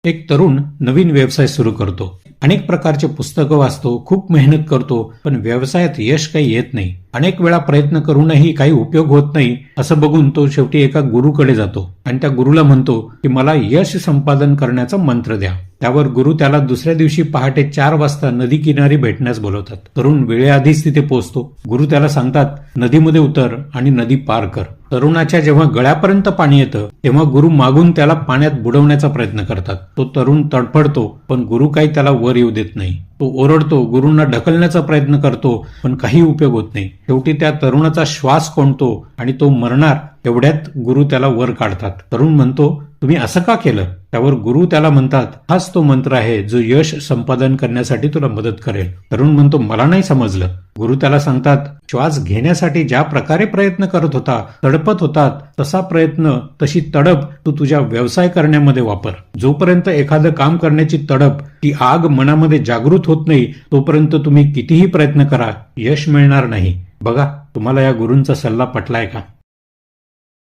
एक तरुण नवीन व्यवसाय सुरू करतो. अनेक प्रकारचे पुस्तकं वाचतो, खूप मेहनत करतो, पण व्यवसायात यश काही येत नाही. अनेक वेळा प्रयत्न करूनही काही उपयोग होत नाही असं बघून तो शेवटी एका गुरुकडे जातो आणि त्या गुरुला म्हणतो की मला यश संपादन करण्याचा मंत्र द्या. त्यावर गुरु त्याला दुसऱ्या दिवशी पहाटे 4 वाजता नदी किनारी भेटण्यास बोलवतात. तरुण वेळेआधीच तिथे पोहोचतो. गुरु त्याला सांगतात, नदीमध्ये उतर आणि नदी पार कर. तरुणाच्या जेव्हा गळ्यापर्यंत पाणी येतं तेव्हा गुरु मागून त्याला पाण्यात बुडवण्याचा प्रयत्न करतात. तो तरुण तडफडतो, पण गुरु काही त्याला वर येऊ देत नाही. तो ओरडतो, गुरूंना ढकलण्याचा प्रयत्न करतो, पण काही उपयोग होत नाही. शेवटी त्या तरुणाचा श्वास कोंडतो आणि तो मरणार एवढ्यात गुरु त्याला वर काढतात. तरुण म्हणतो, तुम्ही असं का केलं? त्यावर गुरु त्याला म्हणतात, हाच तो मंत्र आहे जो यश संपादन करण्यासाठी तुला मदत करेल. तरुण म्हणतो, मला नाही समजलं. गुरु त्याला सांगतात, श्वास घेण्यासाठी ज्या प्रकारे प्रयत्न करत होता, तडपत होतात, तसा प्रयत्न, तशी तडप तू तुझ्या व्यवसाय करण्यामध्ये वापर. जोपर्यंत एखादं काम करण्याची तडप, ती आग मनामध्ये जागृत होत नाही, तोपर्यंत तुम्ही कितीही प्रयत्न करा, यश मिळणार नाही. बघा, तुम्हाला या गुरूंचा सल्ला पटलाय का?